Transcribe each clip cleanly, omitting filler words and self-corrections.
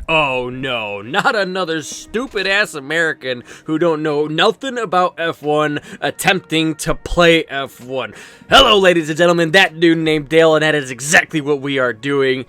Oh no, not another stupid ass American who don't know nothing about F1 attempting to play F1. Hello ladies and gentlemen, that dude named Dale, and that is exactly what we are doing.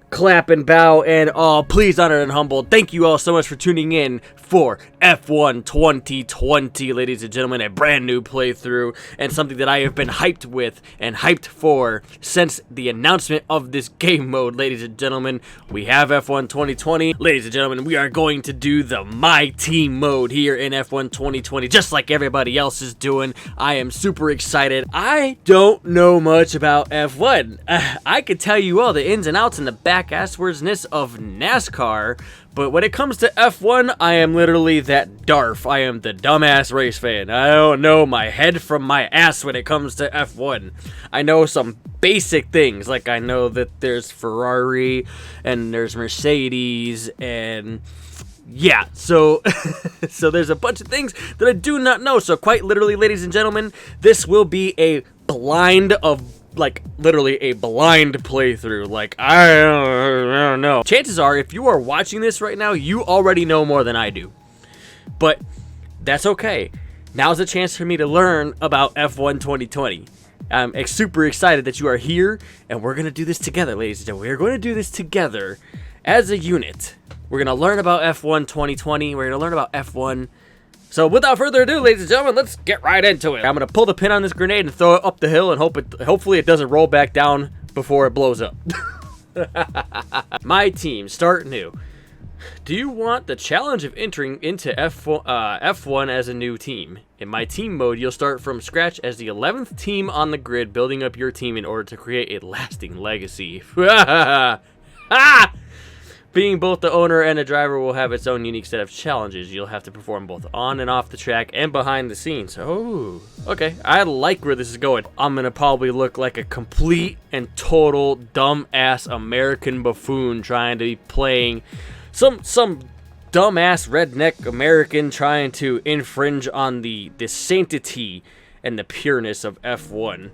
Clap and bow and all, please, honored and humbled. Thank you all so much for tuning in for F1 2020, ladies and gentlemen, a brand new playthrough and something that I have been hyped with and hyped for since the announcement of this game mode, ladies and gentlemen. We have F1 2020. Ladies and gentlemen, we are going to do the My Team mode here in F1 2020, just like everybody else is doing. I am super excited. I don't know much about F1. I could tell you all the ins and outs and the back-asswardsness of NASCAR, but when it comes to F1, I am literally that Darth. I am the dumbass race fan. I don't know my head from my ass when it comes to F1. I know some basic things, like I know that there's Ferrari and there's Mercedes and yeah, so there's a bunch of things that I do not know. So quite literally, ladies and gentlemen, this will be a blind of literally a blind playthrough. Like, I don't know. Chances are, if you are watching this right now, you already know more than I do. But that's okay. Now's a chance for me to learn about F1 2020. I'm super excited that you are here, and we're going to do this together, ladies and gentlemen. We're going to do this together as a unit. We're going to learn about F1 2020. We're going to learn about F1. So without further ado, ladies and gentlemen, let's get right into it. I'm going to pull the pin on this grenade and throw it up the hill and hopefully it doesn't roll back down before it blows up. My team, start new. Do you want the challenge of entering into F1 as a new team? In My Team mode, you'll start from scratch as the 11th team on the grid, building up your team in order to create a lasting legacy. Being both the owner and the driver will have its own unique set of challenges you'll have to perform both on and off the track and behind the scenes. Oh, okay. I like where this is going. I'm going to probably look like a complete and total dumb-ass American buffoon trying to be playing some dumb-ass redneck American trying to infringe on the sanctity and the pureness of F1.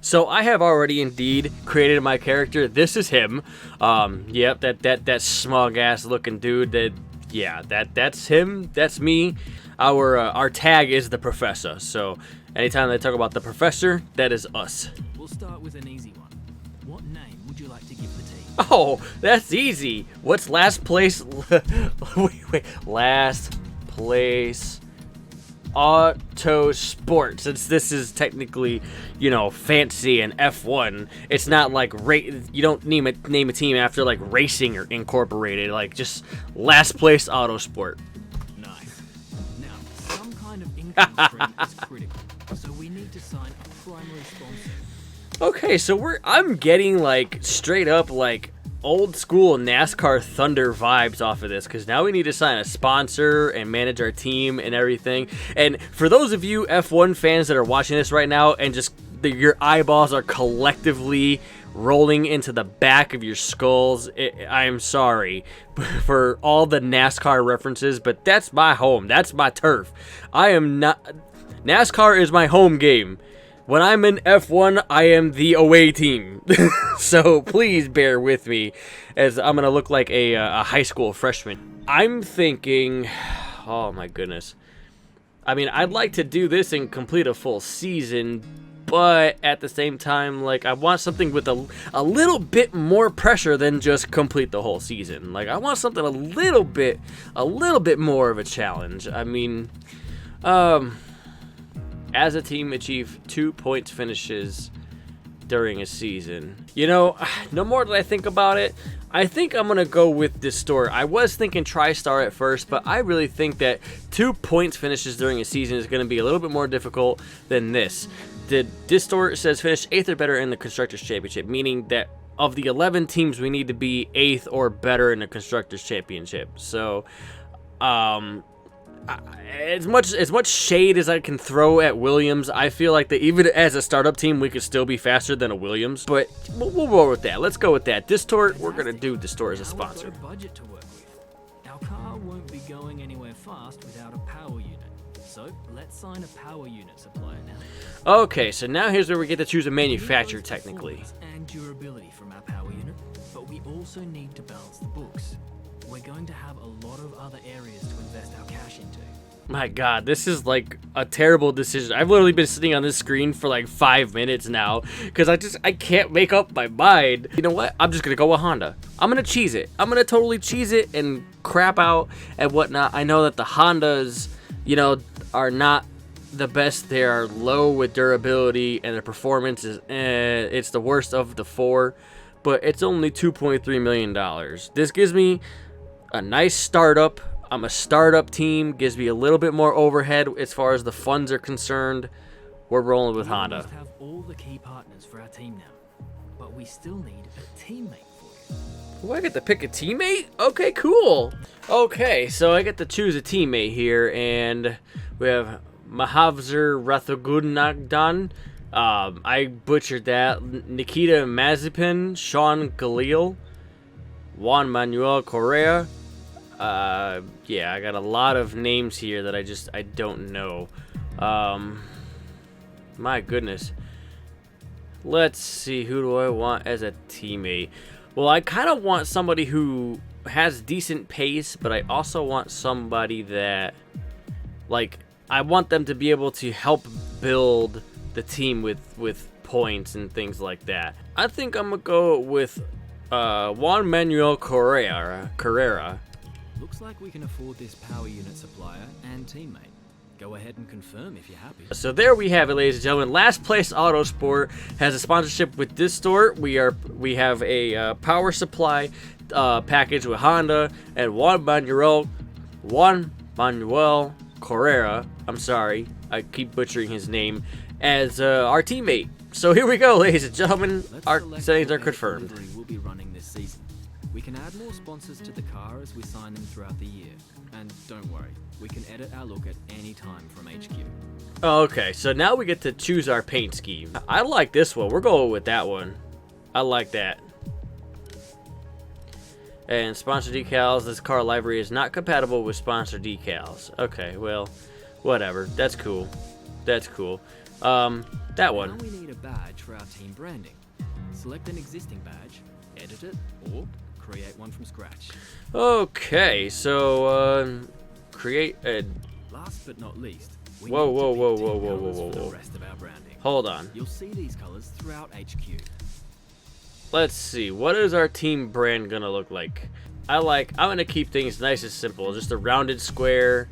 So I have already indeed created my character. This is him. Yep, that smug ass looking dude. That's him. That's me. Our tag is the professor. So anytime they talk about the professor, that is us. We'll start with an easy one. What name would you like to give the team? Oh, that's easy. What's last place? wait. Last place Autosport, since this is technically, you know, fancy and F1. It's not like you don't name a team after like racing or incorporated, like just Last Place Autosport. Nice. Now, some kind of income stream is critical, so we need to sign a primary sponsor. Okay, so I'm getting like straight up like old school NASCAR Thunder vibes off of this, because now we need to sign a sponsor and manage our team and everything. And for those of you F1 fans that are watching this right now and just your eyeballs are collectively rolling into the back of your skulls, I am sorry for all the NASCAR references, but that's my home. That's my turf. NASCAR is my home game. When I'm in F1, I am the away team. So please bear with me, as I'm going to look like a high school freshman. I'm thinking, oh my goodness. I mean, I'd like to do this and complete a full season, but at the same time, like, I want something with a little bit more pressure than just complete the whole season. Like, I want something a little bit more of a challenge. I mean, as a team, achieve 2 points finishes during a season. You know, no more than I think about it, I think I'm going to go with Distort. I was thinking TriStar at first, but I really think that 2 points finishes during a season is going to be a little bit more difficult than this. The Distort says finish 8th or better in the Constructors' Championship, meaning that of the 11 teams, we need to be 8th or better in the Constructors' Championship. So, as much shade as I can throw at Williams, I feel like that even as a startup team, we could still be faster than a Williams. But we'll roll with that. Let's go with that. Distort, we're gonna do Distort as a sponsor. Our budget to work with. Our car won't be going anywhere fast without a power unit. So let's sign a power unit supplier now. Okay, so now here's where we get to choose a manufacturer We need both technically. performance and durability from our power unit, but we also need to balance the books. We're going to have a lot of other areas to invest our cash into. My god, this is like a terrible decision. I've literally been sitting on this screen for like 5 minutes now because I can't make up my mind. You know what? I'm just gonna go with Honda. I'm gonna cheese it. I'm gonna totally cheese it and crap out and whatnot. I know that the Hondas, you know, are not the best. They are low with durability and the performance is it's the worst of the four, but it's only $2.3 million. This gives me a nice startup. I'm a startup team, gives me a little bit more overhead as far as the funds are concerned. We're rolling with We Honda. almost have all the key partners for our team now, but we still need a teammate for you. Oh, I get to pick a teammate? Okay, cool. Okay, so I get to choose a teammate here, and we have Mahavzir Rathagudnagdan. I butchered that. Nikita Mazepin, Sean Galil, Juan Manuel Correa. Yeah, I got a lot of names here that I don't know. My goodness. Let's see, who do I want as a teammate? Well, I kind of want somebody who has decent pace, but I also want somebody that, like, I want them to be able to help build the team with points and things like that. I think I'm gonna go with Juan Manuel Carrera. Looks like we can afford this power unit supplier and teammate. Go ahead and confirm if you're happy. So there we have it, ladies and gentlemen. Last Place Autosport has a sponsorship with this store. We have a power supply package with Honda and Juan Manuel Carrera. I'm sorry, I keep butchering his name, as our teammate. So here we go, ladies and gentlemen. Let's Our select settings what are confirmed. delivery we'll be running this season. We can add more sponsors to the car as we sign them throughout the year. And don't worry, we can edit our look at any time from HQ. Okay, so now we get to choose our paint scheme. I like this one. We're going with that one. I like that. And sponsor decals. This car livery is not compatible with sponsor decals. Okay, well, whatever. That's cool. That's cool. That one. Now we need a badge for our team branding. Select an existing badge, edit it, or create one from scratch. Okay, so create a. Last but not least, we Whoa, need whoa, to pick whoa, team whoa, whoa, colours whoa, for whoa. the rest of our branding. Hold on. You'll see these colors throughout HQ. Let's see. What is our team brand gonna look like? I'm gonna keep things nice and simple. Just a rounded square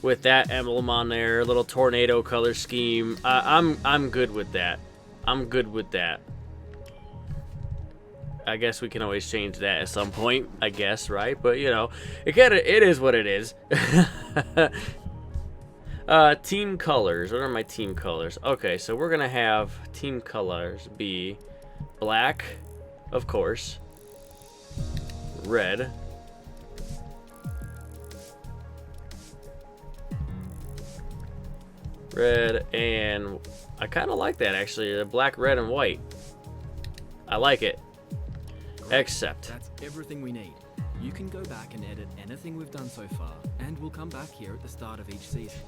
with that emblem on there, a little tornado color scheme. I'm good with that. I'm good with that. I guess we can always change that at some point, I guess, right? But you know, it is what it is. Team colors. What are my team colors? Okay, so we're gonna have team colors be black, of course, red, and I kind of like that actually. The black, red, and white. I like it. Great. Except That's everything we need. You can go back and edit anything we've done so far, and we'll come back here at the start of each season.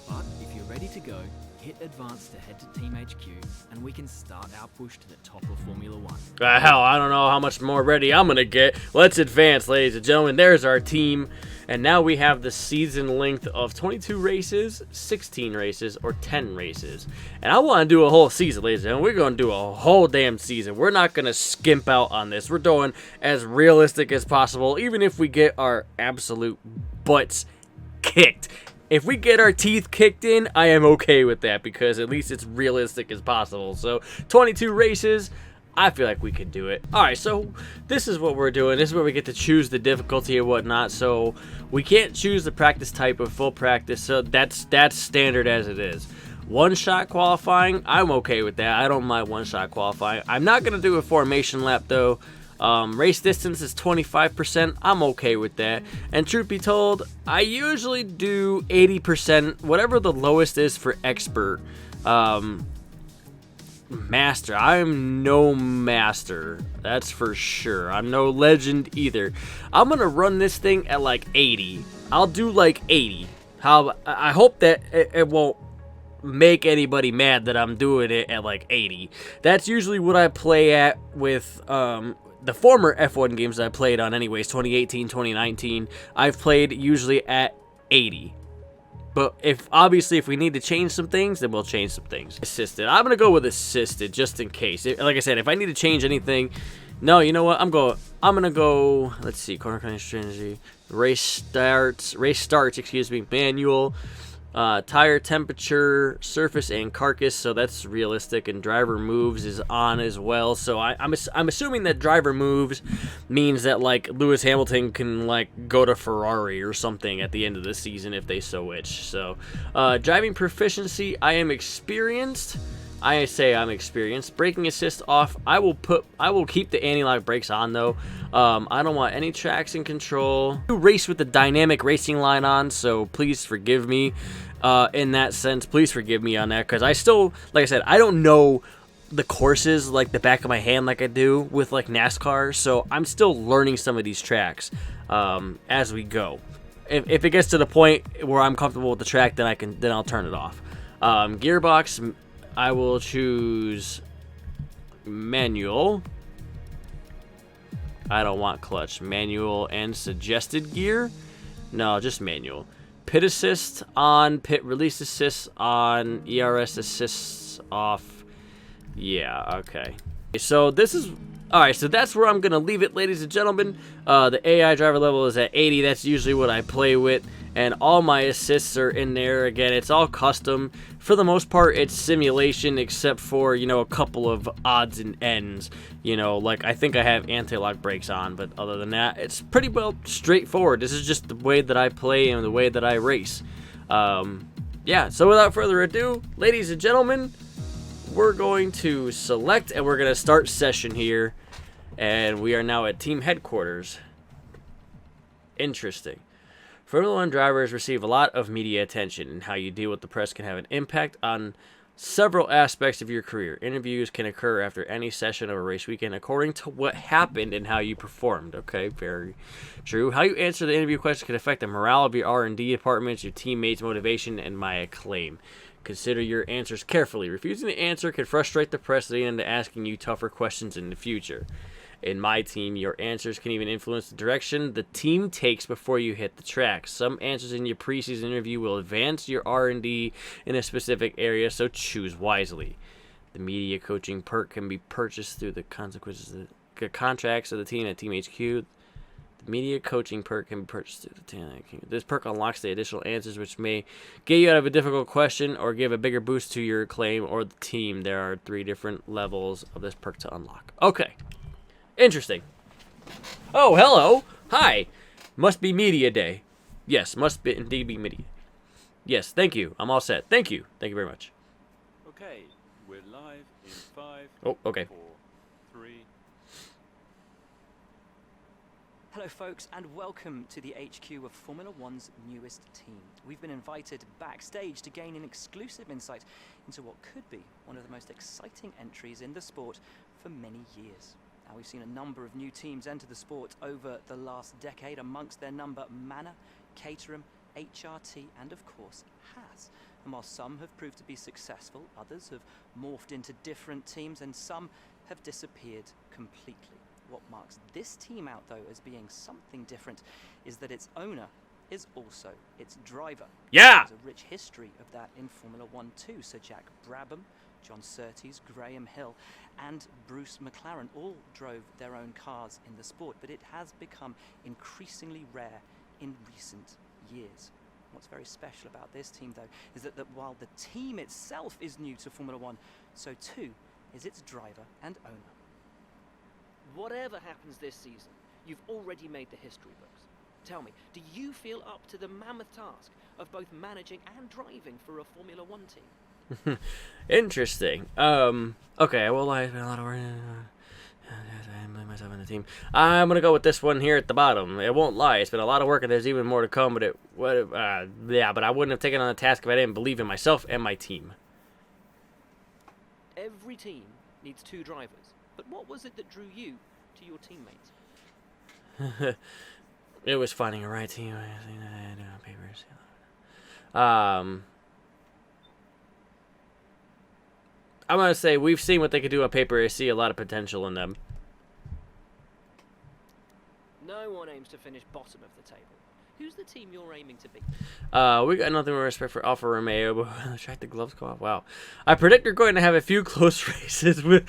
But if you're ready to go, hit advance to head to Team HQ, and we can start our push to the top of Formula 1. hell, I don't know how much more ready I'm gonna get. Let's advance, ladies and gentlemen. There's our team. And now we have the season length of 22 races, 16 races, or 10 races. And I want to do a whole season, ladies and gentlemen. We're going to do a whole damn season. We're not going to skimp out on this. We're doing as realistic as possible, even if we get our absolute butts kicked. If we get our teeth kicked in, I am okay with that because at least it's realistic as possible. So 22 races. I feel like we could do it. Alright, so this is what we're doing. This is where we get to choose the difficulty and whatnot. So we can't choose the practice type of full practice. So that's standard as it is. One-shot qualifying, I'm okay with that. I don't mind one-shot qualifying. I'm not going to do a formation lap, though. Race distance is 25%. I'm okay with that. And truth be told, I usually do 80%, whatever the lowest is for expert. Master. I'm no master. That's for sure. I'm no legend either. I'm gonna run this thing at like 80. I'll do like 80. I hope that it won't make anybody mad that I'm doing it at like 80. That's usually what I play at with the former F1 games that I played on anyways, 2018, 2019. I've played usually at 80. But if we need to change some things, then we'll change some things. Assisted. I'm going to go with assisted just in case. Like I said, if I need to change anything, no, you know what? I'm going to go, let's see, corner cutting strategy, race starts, manual, tire temperature, surface, and carcass, so that's realistic, and driver moves is on as well. So I'm assuming that driver moves means that like Lewis Hamilton can like go to Ferrari or something at the end of the season if they so wish. So driving proficiency, I am experienced. I say I'm experienced. Braking assist off. I will keep the anti-lock brakes on though. I don't want any traction control. I race with the dynamic racing line on, so please forgive me in that sense. Please forgive me on that, because I still, like I said, I don't know the courses like the back of my hand like I do with like NASCAR, so I'm still learning some of these tracks as we go. If it gets to the point where I'm comfortable with the track, then I'll turn it off. Gearbox, I will choose manual. I don't want clutch. Manual and suggested gear? No, just manual. Pit assist on, pit release assist on, ERS assists off. Yeah, okay. So this is... Alright, so that's where I'm going to leave it, ladies and gentlemen. The AI driver level is at 80. That's usually what I play with. And all my assists are in there. Again, it's all custom. For the most part, it's simulation, except for, you know, a couple of odds and ends. You know, like I think I have anti-lock brakes on, but other than that, it's pretty well straightforward. This is just the way that I play and the way that I race. Yeah, so without further ado, ladies and gentlemen, we're going to select and we're going to start session here. And we are now at team headquarters. Interesting. Formula One drivers receive a lot of media attention, and how you deal with the press can have an impact on several aspects of your career. Interviews can occur after any session of a race weekend according to what happened and how you performed. Okay, very true. How you answer the interview questions can affect the morale of your R&D departments, your teammates' motivation, and my acclaim. Consider your answers carefully. Refusing to answer can frustrate the press leading into asking you tougher questions in the future. In my team, your answers can even influence the direction the team takes before you hit the track. Some answers in your preseason interview will advance your R&D in a specific area, so choose wisely. The media coaching perk can be purchased through the consequences of the contracts of the team at Team HQ. The media coaching perk can be purchased through the team. This perk unlocks the additional answers which may get you out of a difficult question or give a bigger boost to your claim or the team. There are 3 different levels of this perk to unlock. Okay. Interesting. Oh, hello. Hi. Must be media day. Yes, must be indeed be media. Yes, thank you. I'm all set. Thank you. Thank you very much. Okay, we're live in 5, Oh, okay. 4, 3. Hello folks, and welcome to the HQ of Formula One's newest team. We've been invited backstage to gain an exclusive insight into what could be one of the most exciting entries in the sport for many years. Now, we've seen a number of new teams enter the sport over the last decade, amongst their number Manor, Caterham, HRT, and of course Haas. And while some have proved to be successful, others have morphed into different teams, and some have disappeared completely. What marks this team out, though, as being something different is that its owner is also its driver. Yeah! There's a rich history of that in Formula One too. Sir Jack Brabham, John Surtees, Graham Hill, and Bruce McLaren all drove their own cars in the sport, but it has become increasingly rare in recent years. What's very special about this team, though, is that while the team itself is new to Formula One, so too is its driver and owner. Whatever happens this season, you've already made the history books. Tell me, do you feel up to the mammoth task of both managing and driving for a Formula One team? Interesting. Okay, well, I spent a lot of work. I blame myself in the team. I'm gonna go with this one here at the bottom. It won't lie. It's been a lot of work, and there's even more to come. But but I wouldn't have taken on the task if I didn't believe in myself and my team. Every team needs 2 drivers. But what was it that drew you to your teammates? It was finding a right team. I'm going to say we've seen what they could do on paper. I see a lot of potential in them. No one aims to finish bottom of the table. Who's the team you're aiming to beat? We got nothing but respect for Alfa Romeo, but the track the gloves go off. Wow. I predict we're going to have a few close races with...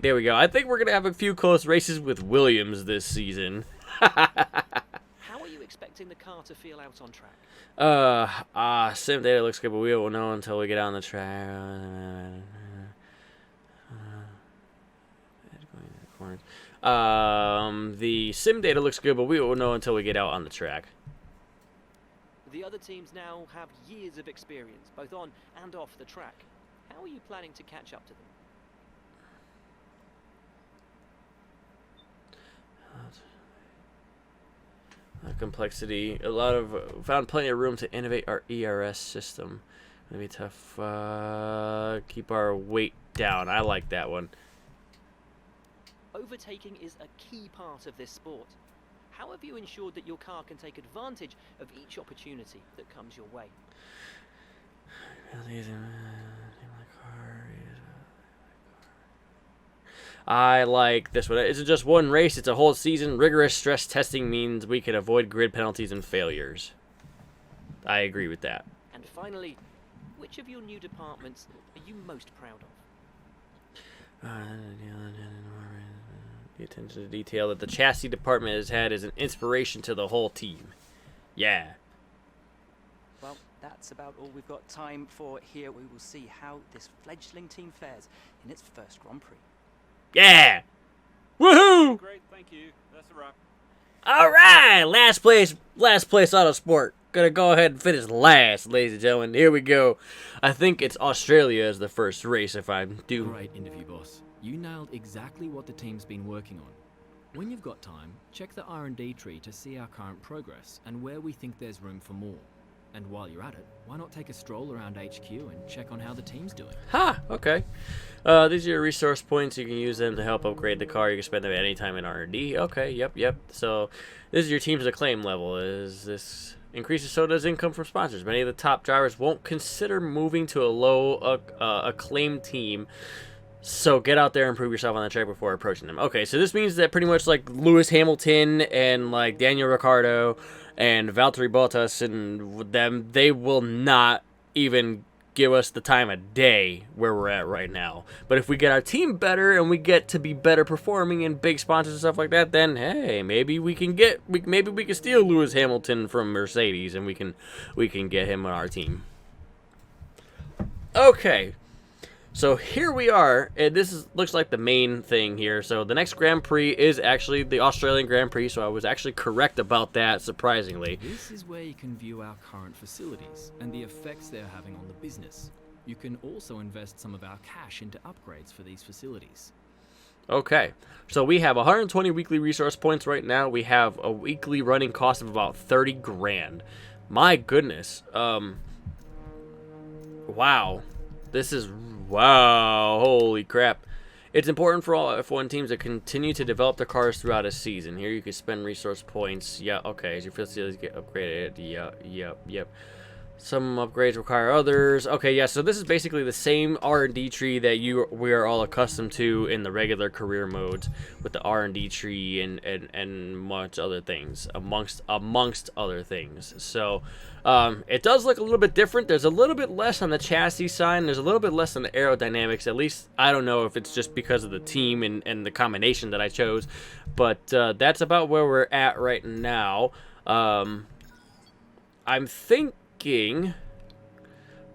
there we go. I think we're going to have a few close races with Williams this season. How are you expecting the car to feel out on track? Sim data looks good, but we won't know until we get on the track. The sim data looks good, but we won't know until we get out on the track. The other teams now have years of experience, both on and off the track. How are you planning to catch up to them? Complexity. Found plenty of room to innovate our ERS system. Maybe tough. Keep our weight down. I like that one. Overtaking is a key part of this sport. How have you ensured that your car can take advantage of each opportunity that comes your way? I like this one. It's just one race. It's a whole season. Rigorous stress testing means we can avoid grid penalties and failures. I agree with that. And finally, which of your new departments are you most proud of? The attention to detail that the chassis department has had is an inspiration to the whole team. Yeah. Well, that's about all we've got time for here. We will see how this fledgling team fares in its first Grand Prix. Yeah! Woohoo! Great, thank you. That's a wrap. All right, last place Autosport. Gonna go ahead and finish last, ladies and gentlemen. Here we go. I think it's Australia as the first race, if I do. Great interview, boss. You nailed exactly what the team's been working on. When you've got time, check the R&D tree to see our current progress and where we think there's room for more. And while you're at it, why not take a stroll around HQ and check on how the team's doing? Ha! Okay. These are your resource points. You can use them to help upgrade the car. You can spend them at any time in R&D. Okay, yep. So, this is your team's acclaim level. Is this increases, so does income from sponsors. Many of the top drivers won't consider moving to a low acclaim team. So get out there and prove yourself on the track before approaching them. Okay, so this means that pretty much like Lewis Hamilton and like Daniel Ricciardo and Valtteri Bottas and them, they will not even give us the time of day where we're at right now. But if we get our team better and we get to be better performing and big sponsors and stuff like that, then hey, maybe we can steal Lewis Hamilton from Mercedes and we can get him on our team. Okay. So here we are, and this looks like the main thing here. So the next Grand Prix is actually the Australian Grand Prix, so I was actually correct about that, surprisingly. This is where you can view our current facilities and the effects they're having on the business. You can also invest some of our cash into upgrades for these facilities. Okay, so we have 120 weekly resource points right now. We have a weekly running cost of about 30 grand. My goodness. Wow. This is... Wow, holy crap. It's important for all F1 teams to continue to develop their cars throughout a season. Here you can spend resource points. Yeah, okay, as your facilities get upgraded. Yep. Some upgrades require others. Okay, yeah, so this is basically the same R&D tree that we are all accustomed to in the regular career modes with the R&D tree and much other things, amongst other things. So it does look a little bit different. There's a little bit less on the chassis side. There's a little bit less on the aerodynamics. At least, I don't know if it's just because of the team and the combination that I chose. But that's about where we're at right now. I'm thinking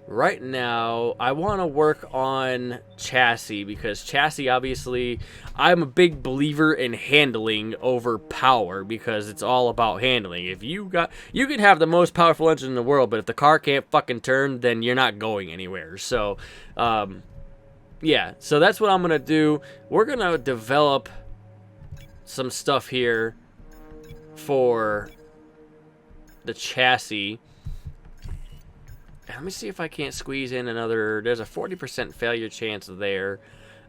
right now I want to work on chassis, because chassis, obviously, I'm a big believer in handling over power, because it's all about handling. If you can have the most powerful engine in the world, but if the car can't fucking turn, then you're not going anywhere. So yeah, so that's what I'm gonna do. We're gonna develop some stuff here for the chassis. Let me see if I can't squeeze in another. There's a 40% failure chance there.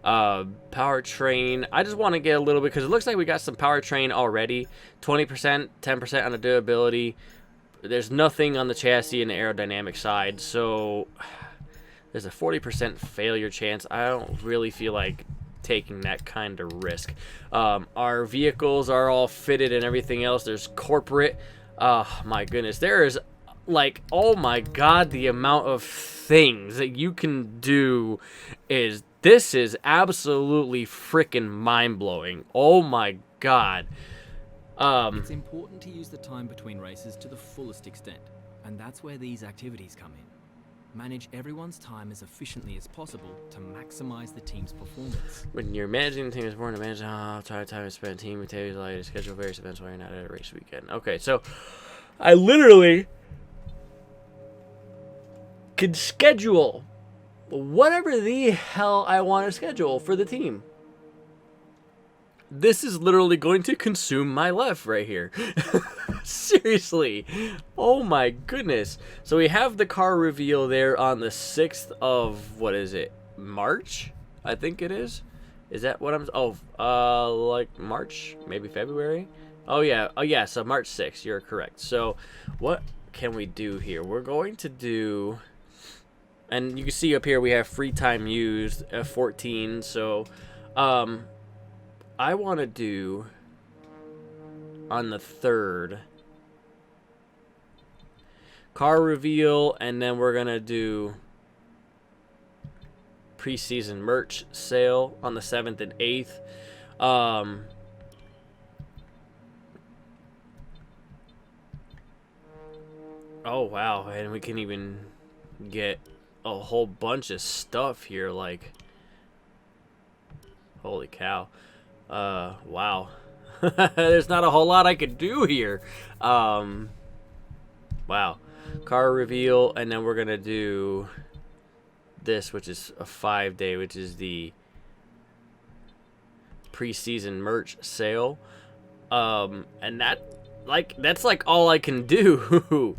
Powertrain. I just want to get a little bit, because it looks like we got some powertrain already. 20%, 10% on the durability. there's nothing on the chassis and the aerodynamic side, so there's a 40% failure chance. I don't really feel like taking that kind of risk. Our vehicles are all fitted and everything else. There's corporate. Oh my goodness, there is like, oh my god, the amount of things that you can do is, this is absolutely freaking mind-blowing. Oh my god. It's important to use the time between races to the fullest extent, and that's where these activities come in. Manage everyone's time as efficiently as possible to maximize the team's performance. When you're managing the team, it's important to manage how time is spent. Team activities like to schedule various events while you're not at a race weekend. Okay, so I literally could schedule whatever the hell I want to schedule for the team. This is literally going to consume my life right here. Seriously. Oh my goodness. So we have the car reveal there on the 6th of, what is it, March? I think it is. Is that what I'm, like March, maybe February? Oh yeah, so March 6th, you're correct. So what can we do here? We're going to do, and you can see up here we have free time used, 14, so I want to do on the 3rd car reveal, and then we're gonna do preseason merch sale on the 7th and 8th. Oh wow, and we can even get a whole bunch of stuff here, like, holy cow. Wow. There's not a whole lot I could do here. Wow. Car reveal, and then we're gonna do this, which is a 5-day, which is the preseason merch sale. And that's like all I can do.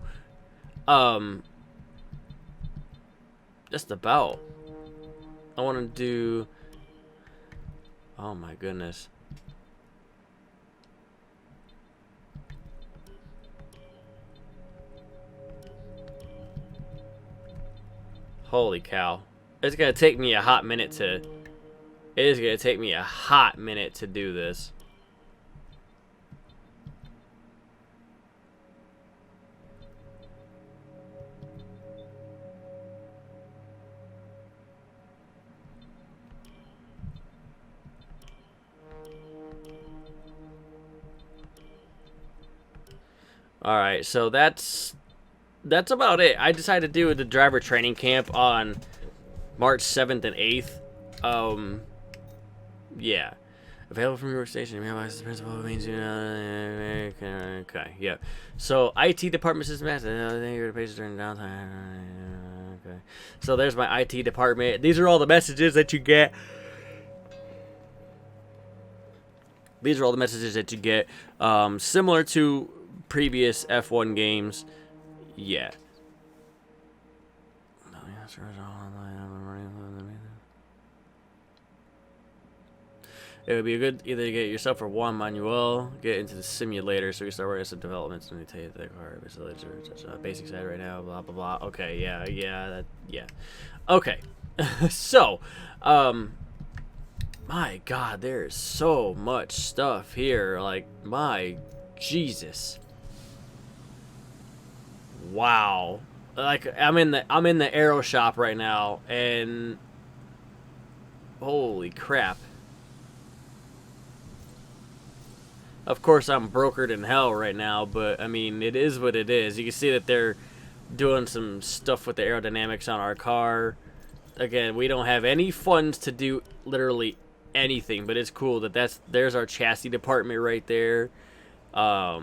Just about. I want to do, oh my goodness. Holy cow. It's going to take me a hot minute to, it is going to take me a hot minute to do this. Alright, so that's about it. I decided to do the driver training camp on March 7th and 8th. Yeah. Available from your station. Mailbox principal means you know. Okay, yeah. So IT department system master. Your pages during downtime. Okay. So there's my IT department. These are all the messages that you get. These are all the messages that you get. Similar to previous F1 games. Yeah. It would be good either to get yourself or Juan Manuel, get into the simulator so we start working on some developments and we tell you the car basic side right now, blah blah blah. Okay, yeah. Okay. So, my god, there is so much stuff here, like, my Jesus. Wow. Like, I'm in the aero shop right now, and holy crap. Of course, I'm brokered in hell right now, but I mean, it is what it is. You can see that they're doing some stuff with the aerodynamics on our car. Again, we don't have any funds to do literally anything, but it's cool that there's our chassis department right there. Our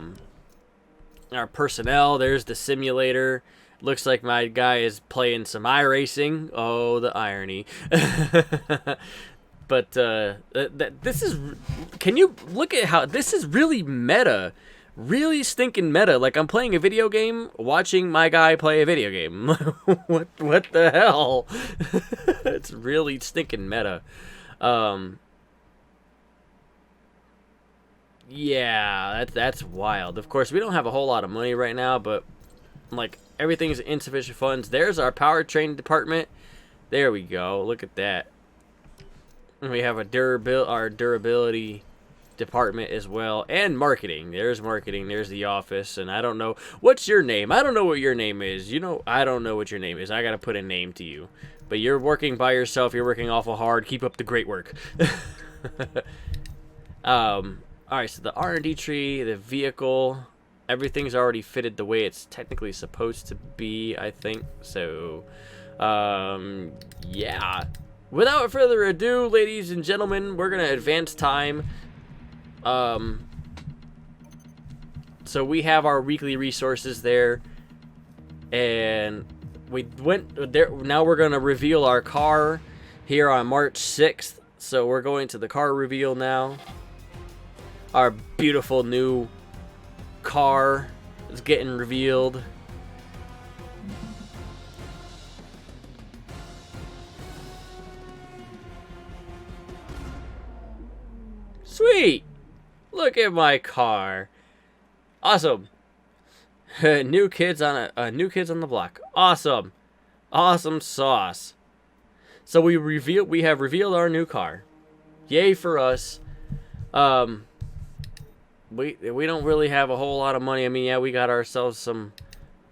personnel, there's the simulator. Looks like my guy is playing some iRacing. Oh, the irony. But this is, can you look at how this is really meta, really stinking meta? Like, I'm playing a video game, watching my guy play a video game. what the hell? It's really stinking meta. Yeah, that's wild. Of course, we don't have a whole lot of money right now, but like everything is insufficient funds. There's our powertrain department. There we go. Look at that. And we have our durability department as well, and marketing. There's marketing. There's the office, and I don't know what's your name. I don't know what your name is. You know, I don't know what your name is. I gotta put a name to you. But you're working by yourself. You're working awful hard. Keep up the great work. All right. So the R&D tree, the vehicle, everything's already fitted the way it's technically supposed to be, I think. So, yeah. Without further ado, ladies and gentlemen, we're gonna advance time. So we have our weekly resources there, and we went there. Now we're gonna reveal our car here on March 6th. So we're going to the car reveal now. Our beautiful new car is getting revealed. Sweet! Look at my car. Awesome. New kids on the block. Awesome. Awesome sauce. So we have revealed our new car. Yay for us. We don't really have a whole lot of money. I mean, yeah, we got ourselves some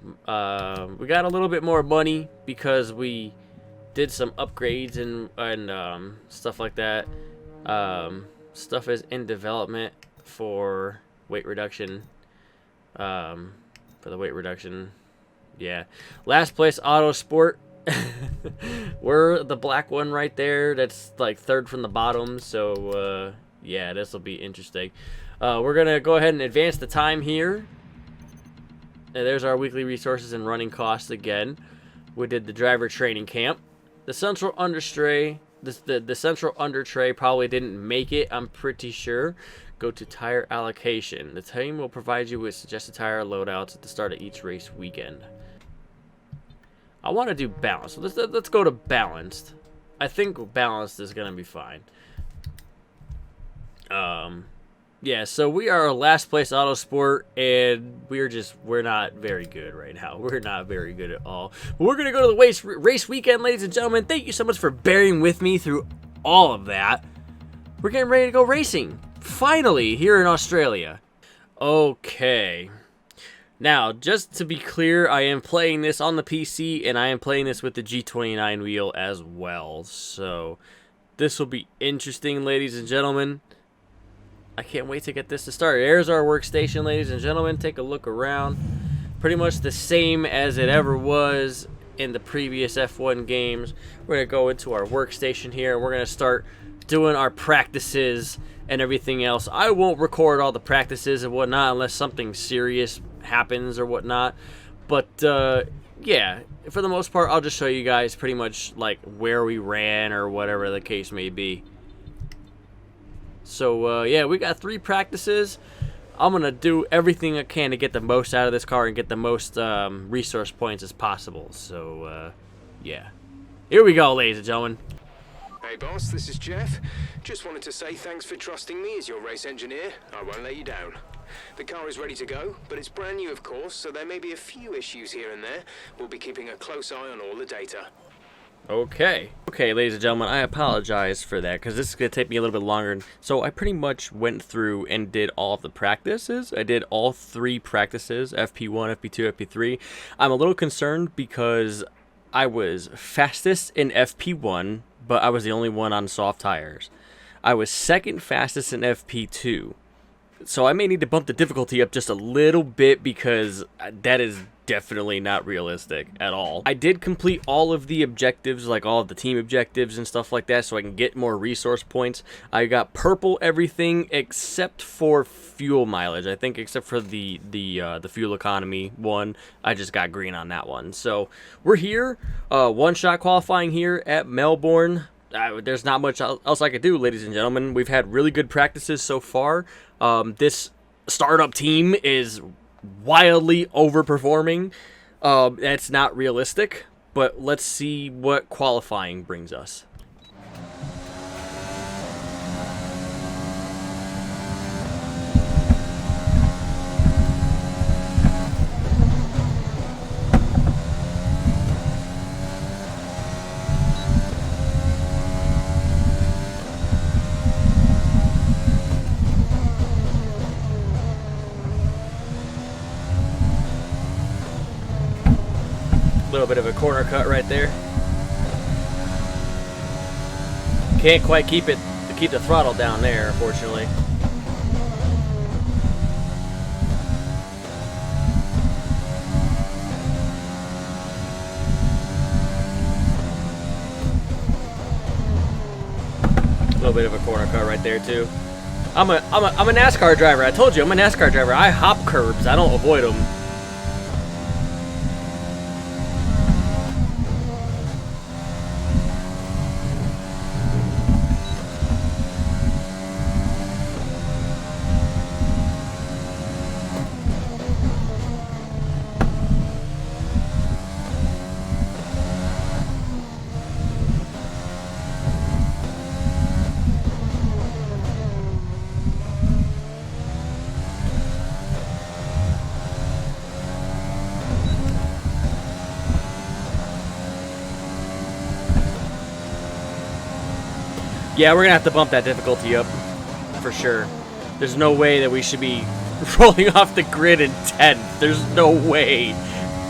we got a little bit more money because we did some upgrades and stuff like that. Stuff is in development for weight reduction. For the weight reduction. Yeah. Last Place Autosport. We're the black one right there. That's like third from the bottom. So, yeah, this will be interesting. We're going to go ahead and advance the time here. And there's our weekly resources and running costs again. We did the driver training camp. The central undertray. The central under tray probably didn't make it, I'm pretty sure. Go to tire allocation. The team will provide you with suggested tire loadouts at the start of each race weekend. I want to do balanced. Let's go to balanced. I think balanced is gonna be fine. Yeah, so we are Last Place Autosport, and we're not very good right now. We're not very good at all. But we're gonna go to the race weekend, ladies and gentlemen. Thank you so much for bearing with me through all of that. We're getting ready to go racing, finally, here in Australia. Okay. Now, just to be clear, I am playing this on the PC, and I am playing this with the G29 wheel as well. So, this will be interesting, ladies and gentlemen. I can't wait to get this to start. There's our workstation, ladies and gentlemen. Take a look around. Pretty much the same as it ever was in the previous F1 games. We're going to go into our workstation here. We're going to start doing our practices and everything else. I won't record all the practices and whatnot unless something serious happens or whatnot. But, yeah, for the most part, I'll just show you guys pretty much like where we ran or whatever the case may be. So, yeah, we got 3 practices. I'm going to do everything I can to get the most out of this car and get the most resource points as possible. So, yeah. Here we go, ladies and gentlemen. Hey boss, this is Jeff. Just wanted to say thanks for trusting me as your race engineer. I won't let you down. The car is ready to go, but it's brand new of course, so there may be a few issues here and there. We'll be keeping a close eye on all the data. Okay, ladies and gentlemen, I apologize for that because this is going to take me a little bit longer. So I pretty much went through and did all of the practices. I did all 3 practices, FP1, FP2, FP3. I'm a little concerned because I was fastest in FP1, but I was the only one on soft tires. I was second fastest in FP2. So I may need to bump the difficulty up just a little bit because that is definitely not realistic at all. I did complete all of the objectives, like all of the team objectives and stuff like that, so I can get more resource points. I got purple everything except for fuel mileage. I think except for the fuel economy one, I just got green on that one. So we're here, one-shot qualifying here at Melbourne. There's not much else I could do, ladies and gentlemen. We've had really good practices so far. This startup team is wildly overperforming. That's not realistic, but let's see what qualifying brings us. little bit of a corner cut right there. Can't quite keep the throttle down there, unfortunately. A little bit of a corner cut right there too. I'm a NASCAR driver. I told you I'm a NASCAR driver. I hop curbs. I don't avoid them. Yeah, we're gonna have to bump that difficulty up for sure. There's no way that we should be rolling off the grid in 10th. There's no way.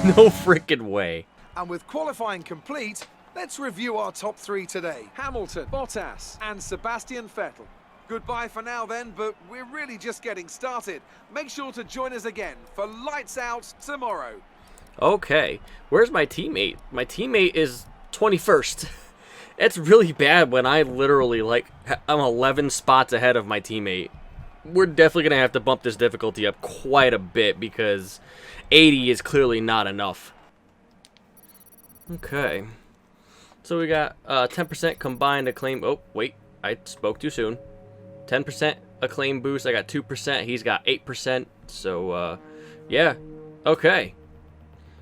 No freaking way. And with qualifying complete, let's review our top 3 today. Hamilton, Bottas, and Sebastian Vettel. Goodbye for now then, but we're really just getting started. Make sure to join us again for Lights Out tomorrow. Okay, where's my teammate? My teammate is 21st. It's really bad when I literally, like, I'm 11 spots ahead of my teammate. We're definitely going to have to bump this difficulty up quite a bit because 80 is clearly not enough. Okay. So we got 10% combined acclaim. Oh, wait. I spoke too soon. 10% acclaim boost. I got 2%. He's got 8%. So, yeah. Okay.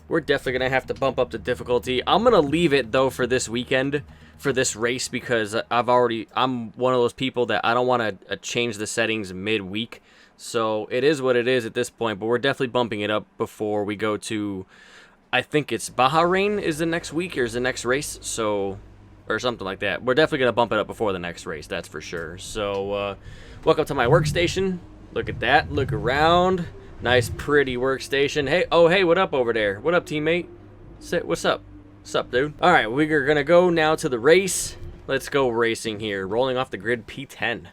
We're definitely going to have to bump up the difficulty. I'm going to leave it, though, for this weekend, for this race, because I'm one of those people that I don't want to change the settings mid-week. So it is what it is at this point, but we're definitely bumping it up before we go to, I think it's Bahrain is the next week, or is the next race, so, or something like that. We're definitely going to bump it up before the next race, that's for sure. So, welcome to my workstation. Look at that. Look around. Nice, pretty workstation. Hey, oh, hey, what up over there? What up, teammate? What's up? What's up, dude? All right, we're going to go now to the race. Let's go racing here. Rolling off the grid, P10.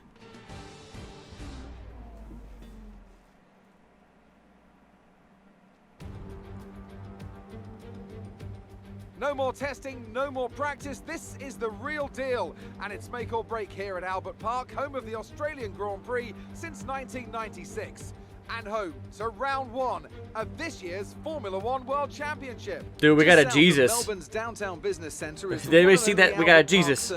No more testing, no more practice. This is the real deal. And it's make or break here at Albert Park, home of the Australian Grand Prix since 1996. And home to round 1 of this year's Formula One World Championship. Dude, we got a Jesus. Melbourne's downtown business center is Did anybody see that? We got a Jesus.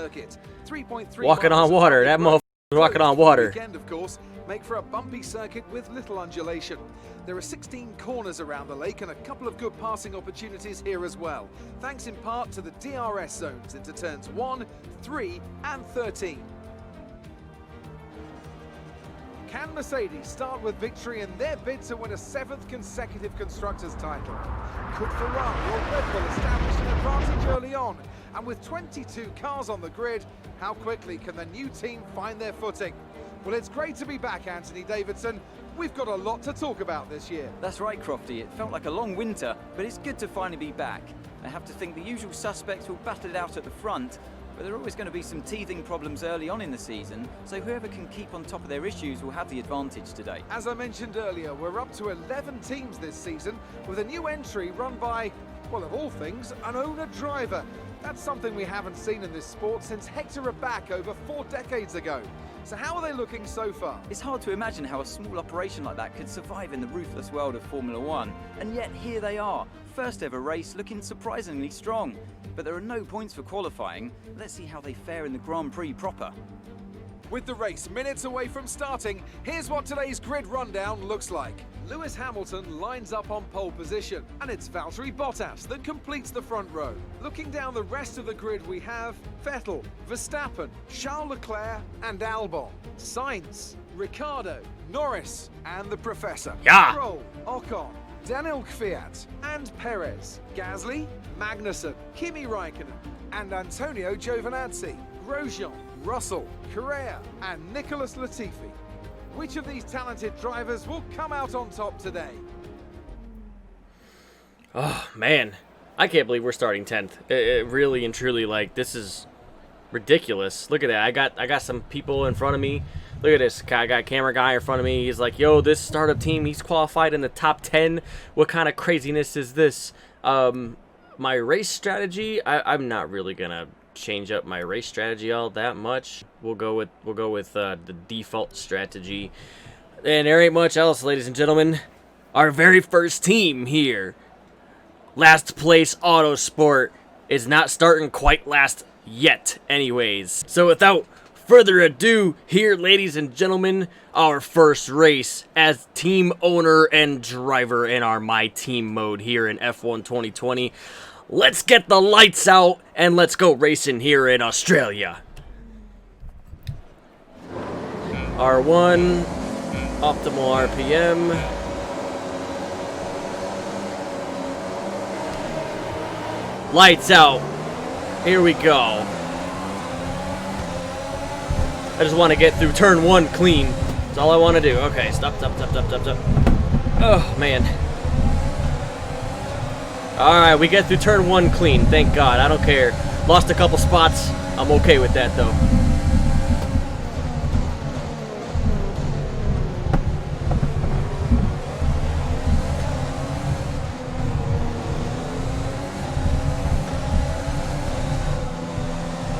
Walking on water. That motherfucker walking on water. Weekend, of course, make for a bumpy circuit with little undulation. There are 16 corners around the lake and a couple of good passing opportunities here as well, thanks in part to the DRS zones into turns 1, 3 and 13. Can Mercedes start with victory in their bid to win a 7th consecutive Constructors' title? Could Ferrari or Red Bull establish an advantage early on? And with 22 cars on the grid, how quickly can the new team find their footing? Well, it's great to be back, Anthony Davidson. We've got a lot to talk about this year. That's right, Crofty. It felt like a long winter, but it's good to finally be back. I have to think the usual suspects will battle it out at the front, but there are always going to be some teething problems early on in the season, so whoever can keep on top of their issues will have the advantage today. As I mentioned earlier, we're up to 11 teams this season, with a new entry run by, well, of all things, an owner-driver. That's something we haven't seen in this sport since Hector Raback over 4 decades ago. So how are they looking so far? It's hard to imagine how a small operation like that could survive in the ruthless world of Formula One, and yet here they are, first ever race, looking surprisingly strong. But there are no points for qualifying. Let's see how they fare in the Grand Prix proper. With the race minutes away from starting, here's what today's grid rundown looks like. Lewis Hamilton lines up on pole position, and it's Valtteri Bottas that completes the front row. Looking down the rest of the grid, we have Vettel, Verstappen, Charles Leclerc and Albon, Sainz, Ricciardo, Norris and the Professor, Yeah. Stroll, Ocon, Daniel Kvyat and Perez, Gasly, Magnussen, Kimi Raikkonen and Antonio Giovinazzi, Grosjean, Russell, Correa and Nicholas Latifi. Which of these talented drivers will come out on top today? Oh, man. I can't believe we're starting 10th. It really and truly, like, this is ridiculous. Look at that. I got some people in front of me. Look at this. I got a camera guy in front of me. He's like, yo, this startup team, he's qualified in the top 10. What kind of craziness is this? My race strategy, I'm not really gonna change up my race strategy all that much. We'll go with the default strategy. And there ain't much else, ladies and gentlemen. Our very first team here, Last Place Autosport, is not starting quite last yet anyways. So without further ado, here, ladies and gentlemen, our first race as team owner and driver in our My Team mode here in F1 2020. Let's get the lights out and let's go racing here in Australia. R1, optimal RPM. Lights out. Here we go. I just want to get through turn 1 clean. That's all I want to do. Okay, stop. Oh, man. Alright, we get through turn 1 clean. Thank God. I don't care. Lost a couple spots. I'm okay with that, though.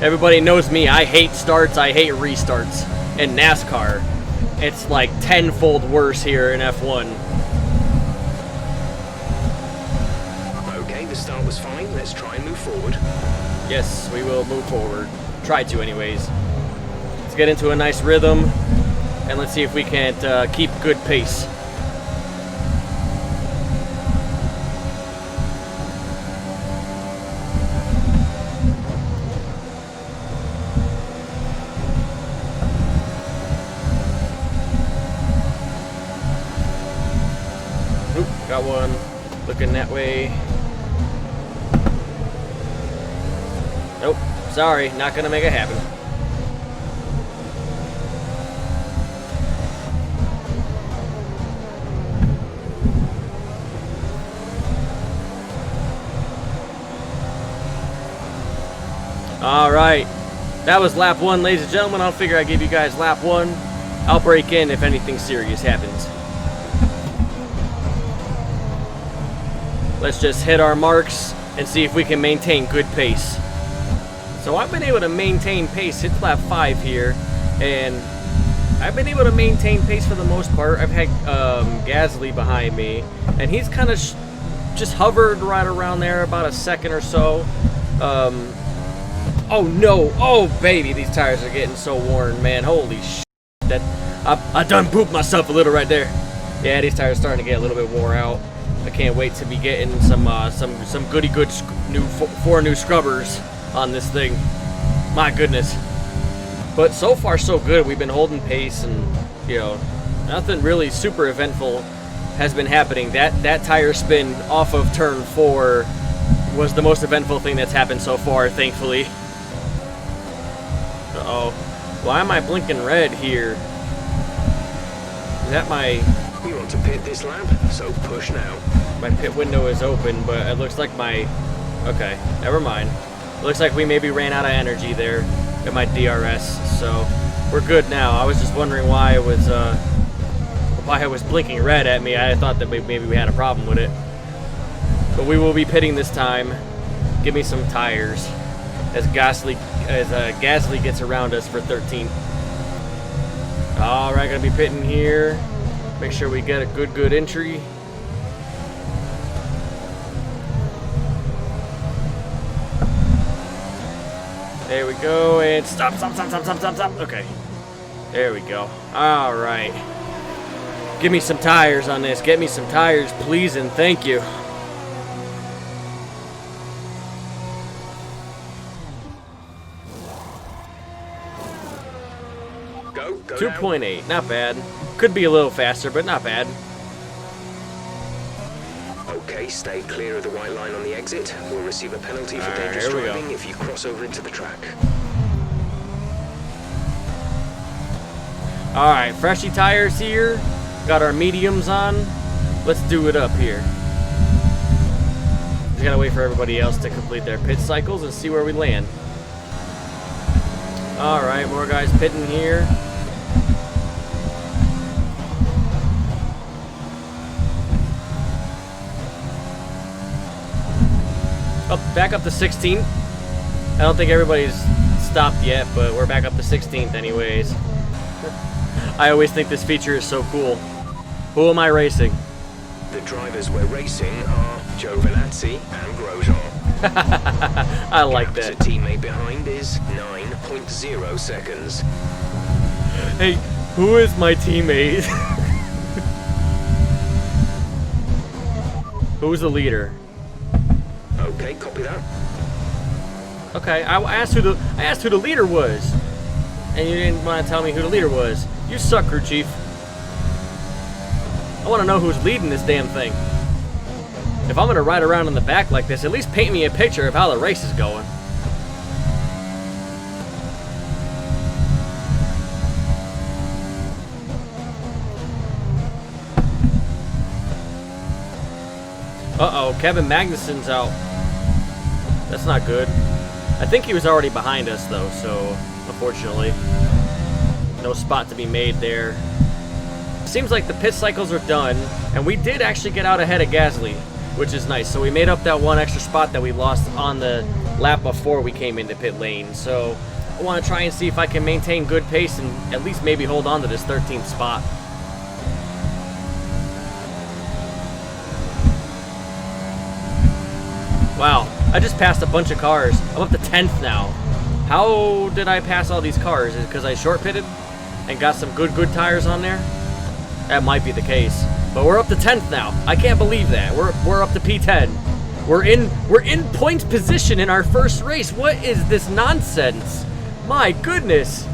Everybody knows me. I hate starts. I hate restarts. In NASCAR, it's like tenfold worse here in F1. Okay, the start was fine. Let's try and move forward. Yes, we will move forward. Try to, anyways. Let's get into a nice rhythm, and let's see if we can't keep good pace. Got one looking that way. Nope, sorry, not gonna make it happen. All right, that was lap 1, ladies and gentlemen. I'll figure I give you guys lap 1. I'll break in if anything serious happens. Let's just hit our marks and see if we can maintain good pace. So I've been able to maintain pace, hit lap 5 here, and I've been able to maintain pace for the most part. I've had Gasly behind me, and he's kind of just hovered right around there, about a second or so. Oh no, oh baby, these tires are getting so worn, man. Holy shit, that I done pooped myself a little right there. Yeah, these tires are starting to get a little bit wore out. I can't wait to be getting some goody good four new scrubbers on this thing. My goodness. But so far so good. We've been holding pace, and you know, nothing really super eventful has been happening. That tire spin off of turn 4 was the most eventful thing that's happened so far, thankfully. Uh-oh. Why am I blinking red here? Is that my... We want to pit this lap, so push now. My pit window is open, but it looks like my... Okay, never mind. It looks like we maybe ran out of energy there at my DRS, so we're good now. I was just wondering why it was blinking red at me. I thought that maybe we had a problem with it. But we will be pitting this time. Give me some tires as Gasly gets around us for 13th. All right, gonna be pitting here. Make sure we get a good entry. There we go, and stop. Okay, there we go. All right. Give me some tires on this. Get me some tires, please, and thank you. Go 2.8, not bad. Could be a little faster, but not bad. Okay, stay clear of the white line on the exit. We'll receive a penalty for dangerous driving if you cross over into the track. Alright, freshy tires here. Got our mediums on. Let's do it up here. Just gotta wait for everybody else to complete their pit cycles and see where we land. Alright, more guys pitting here. Back up to 16th. I don't think everybody's stopped yet, but we're back up to 16th anyways. I always think this feature is so cool. Who am I racing? The drivers we're racing are Giovinazzi and Grosjean. I like that. The teammate behind is 9.0 seconds. Hey, who is my teammate? Who's the leader? Okay, copy that. Okay, I asked who the leader was, and you didn't want to tell me who the leader was. You suck, crew chief. I want to know who's leading this damn thing. If I'm gonna ride around in the back like this, at least paint me a picture of how the race is going. Uh-oh, Kevin Magnussen's out. That's not good. I think he was already behind us, though, so unfortunately, no spot to be made there. Seems like the pit cycles are done, and we did actually get out ahead of Gasly, which is nice. So we made up that one extra spot that we lost on the lap before we came into pit lane. So I want to try and see if I can maintain good pace and at least maybe hold on to this 13th spot. Wow, I just passed a bunch of cars. I'm up to 10th now. How did I pass all these cars? Is it because I short pitted and got some good tires on there? That might be the case. But we're up to 10th now. I can't believe that. We're up to P10. We're in points position in our first race. What is this nonsense? My goodness.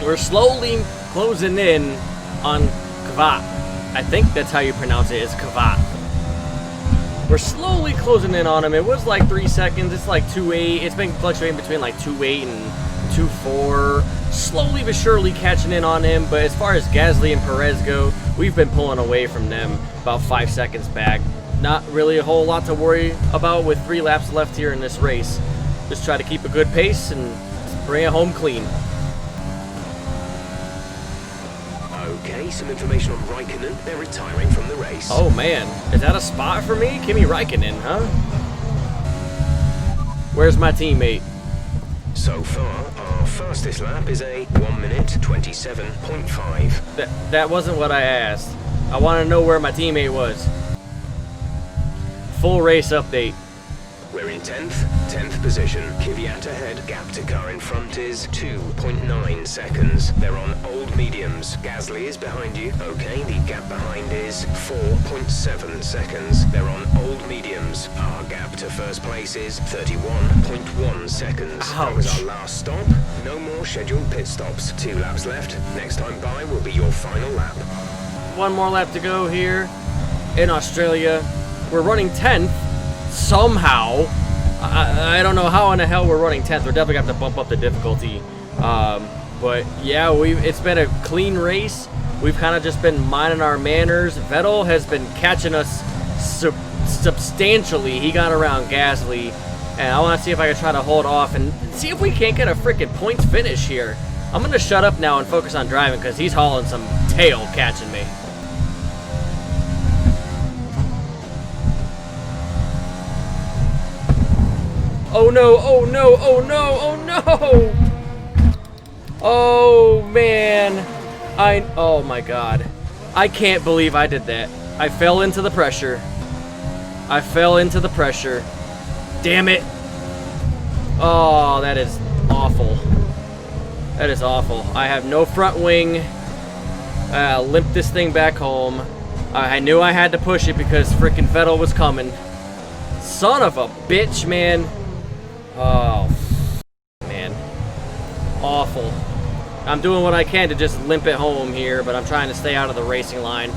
We're slowly closing in on Kvyat. I think that's how you pronounce it, is Kvyat. We're slowly closing in on him. It was like 3 seconds. It's like 2.8. It's been fluctuating between like 2.8 and 2.4. Slowly but surely catching in on him. But as far as Gasly and Perez go, we've been pulling away from them about 5 seconds back. Not really a whole lot to worry about with 3 laps left here in this race. Just try to keep a good pace and bring it home clean. Okay, some information on Raikkonen. They're retiring from the race. Oh man, is that a spot for me? Kimi Raikkonen, huh? Where's my teammate? So far, our fastest lap is a 1 minute 27.5. That wasn't what I asked. I want to know where my teammate was. Full race update. We're in 10th position. Kvyat ahead. Gap to car in front is 2.9 seconds. They're on old mediums. Gasly is behind you. Okay, the gap behind is 4.7 seconds. They're on old mediums. Our gap to first place is 31.1 seconds. Ouch. That was our last stop. No more scheduled pit stops. 2 laps left. Next time by will be your final lap. One more lap to go here in Australia. We're running 10th. Somehow, I don't know how in the hell we're running 10th. We're definitely going to have to bump up the difficulty. But yeah, it's been a clean race. We've kind of just been minding our manners. Vettel has been catching us substantially. He got around Gasly, and I want to see if I can try to hold off and see if we can't get a freaking points finish here. I'm going to shut up now and focus on driving because he's hauling some tail catching me. Oh no, oh no, oh no, oh no! Oh man. Oh my god. I can't believe I did that. I fell into the pressure. I fell into the pressure. Damn it. Oh, that is awful. That is awful. I have no front wing. Limped this thing back home. I knew I had to push it because frickin' Vettel was coming. Son of a bitch, man. Oh, man. Awful. I'm doing what I can to just limp it home here, but I'm trying to stay out of the racing line.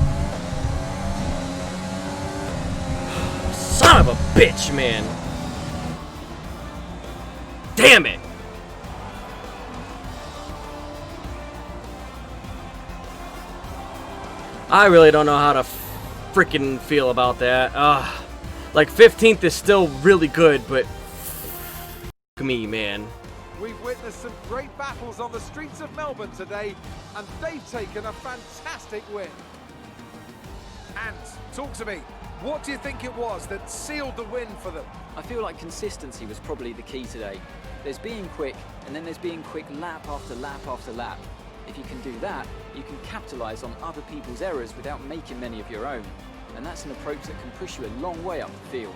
Son of a bitch, man. Damn it. I really don't know how to freaking feel about that. Like, 15th is still really good, but me, man. We've witnessed some great battles on the streets of Melbourne today, and they've taken a fantastic win. And talk to me, what do you think it was that sealed the win for them? I feel like consistency was probably the key today. There's being quick, and then there's being quick lap after lap after lap. If you can do that, you can capitalise on other people's errors without making many of your own. And that's an approach that can push you a long way up the field.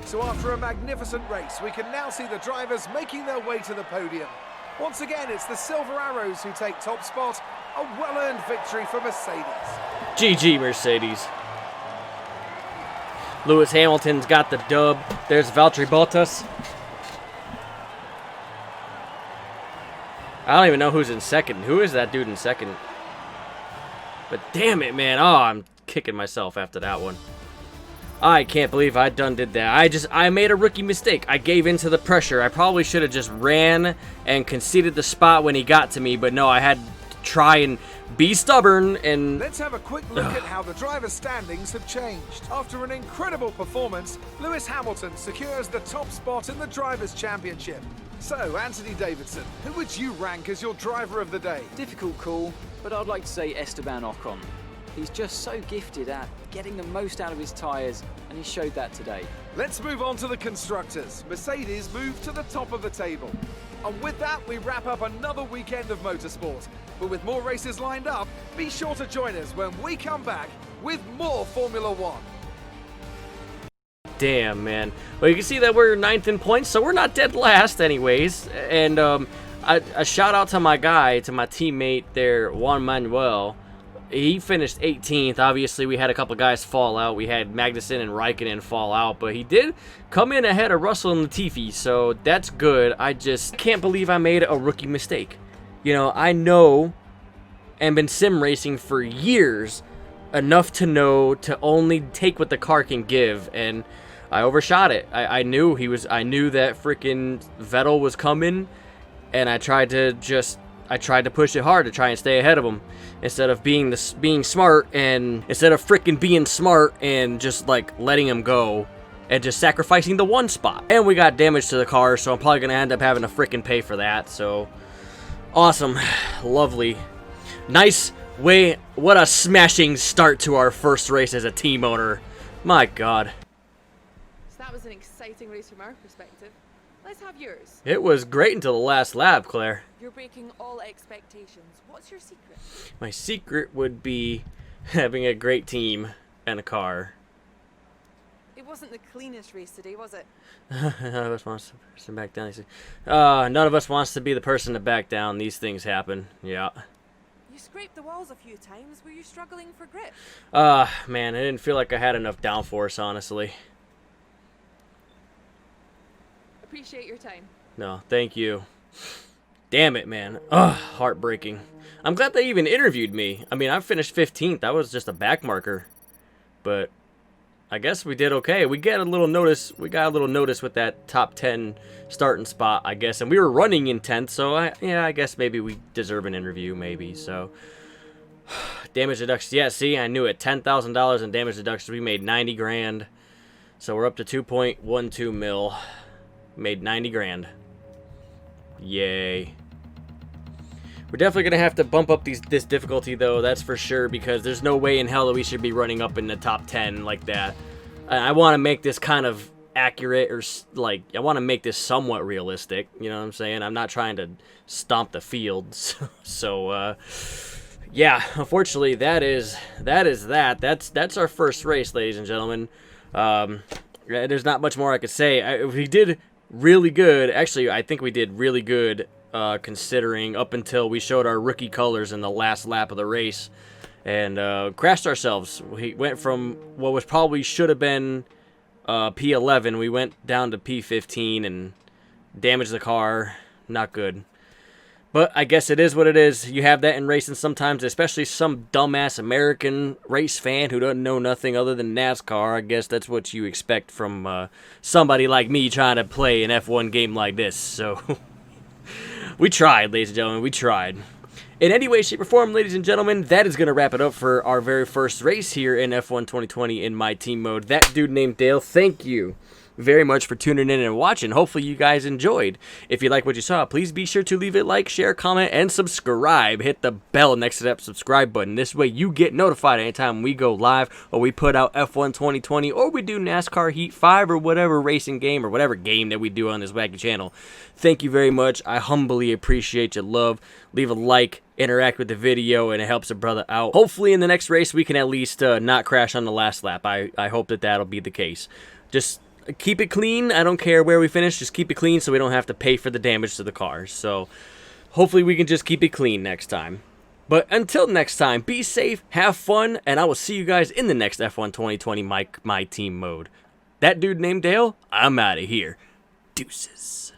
So after a magnificent race, we can now see the drivers making their way to the podium. Once again, it's the Silver Arrows who take top spot. A well-earned victory for Mercedes. GG, Mercedes. Lewis Hamilton's got the dub. There's Valtteri Bottas. I don't even know who's in second. Who is that dude in second? But damn it, man. Oh, I'm kicking myself after that one. I can't believe I done did that. I made a rookie mistake. I gave into the pressure. I probably should have just ran and conceded the spot when he got to me, but no, I had to try and be stubborn and... Let's have a quick look at how the driver's standings have changed. After an incredible performance, Lewis Hamilton secures the top spot in the Drivers' Championship. So, Anthony Davidson, who would you rank as your driver of the day? Difficult call, but I'd like to say Esteban Ocon. He's just so gifted at getting the most out of his tyres, and he showed that today. Let's move on to the constructors. Mercedes moved to the top of the table. And with that, we wrap up another weekend of motorsport. But with more races lined up, be sure to join us when we come back with more Formula One. Damn, man. Well, you can see that we're 9th in points, so we're not dead last anyways. And a shout out to my guy, to my teammate there, Juan Manuel. He finished 18th. Obviously, we had a couple guys fall out. We had Magnussen and Raikkonen fall out, but he did come in ahead of Russell and Latifi, so that's good. I just can't believe I made a rookie mistake. You know, I know and been sim racing for years enough to know to only take what the car can give, and I overshot it. I knew that freaking Vettel was coming, and I tried to push it hard to try and stay ahead of him instead of being smart, and instead of freaking being smart and just like letting him go and just sacrificing the one spot. And we got damage to the car, so I'm probably gonna end up having to freaking pay for that. So awesome, lovely, nice way. What a smashing start to our first race as a team owner. My God. So that was an exciting race from our perspective. Let's have yours. It was great until the last lap, Claire. You're breaking all expectations. What's your secret? My secret would be having a great team and a car. It wasn't the cleanest race today, was it? None of us wants to back down. None of us wants to be the person to back down. These things happen. Yeah. You scraped the walls a few times. Were you struggling for grip? Man, I didn't feel like I had enough downforce, honestly. Appreciate your time. No, thank you. Damn it, man. Ugh, heartbreaking. I'm glad they even interviewed me. I mean, I finished 15th. That was just a back marker. But I guess we did okay. We got a little notice. We got a little notice with that top 10 starting spot, I guess. And we were running in 10th, so I guess maybe we deserve an interview, maybe. So damage deductions. Yeah, see, I knew it. $10,000 in damage deductions. We made 90 grand. So we're up to 2.12 mil. Made 90 grand. Yay. We're definitely going to have to bump up this difficulty, though, that's for sure, because there's no way in hell that we should be running up in the top 10 like that. I want to make this kind of accurate, or, like, I want to make this somewhat realistic, you know what I'm saying? I'm not trying to stomp the field, so yeah, unfortunately, that's our first race, ladies and gentlemen. There's not much more I could say. We did really good. Actually, I think we did really good, considering up until we showed our rookie colors in the last lap of the race and crashed ourselves. We went from what was probably should have been P11. We went down to P15 and damaged the car. Not good. But I guess it is what it is. You have that in racing sometimes, especially some dumbass American race fan who doesn't know nothing other than NASCAR. I guess that's what you expect from somebody like me trying to play an F1 game like this. So we tried, ladies and gentlemen, we tried. In any way, shape, or form, ladies and gentlemen, that is going to wrap it up for our very first race here in F1 2020 in my team mode. That dude named Dale, thank you very much for tuning in and watching. Hopefully you guys enjoyed. If you like what you saw, please be sure to leave a like, share, comment, and subscribe. Hit the bell next to that subscribe button. This way you get notified anytime we go live or we put out F1 2020 or we do NASCAR Heat 5 or whatever racing game or whatever game that we do on this wacky channel. Thank you very much. I humbly appreciate your love. Leave a like, interact with the video, and it helps a brother out. Hopefully in the next race we can at least not crash on the last lap. I hope that that'll be the case. Just keep it clean. I don't care where we finish. Just keep it clean so we don't have to pay for the damage to the cars. So hopefully we can just keep it clean next time. But until next time, be safe, have fun, and I will see you guys in the next F1 2020 my team mode. That dude named Dale, I'm out of here. Deuces.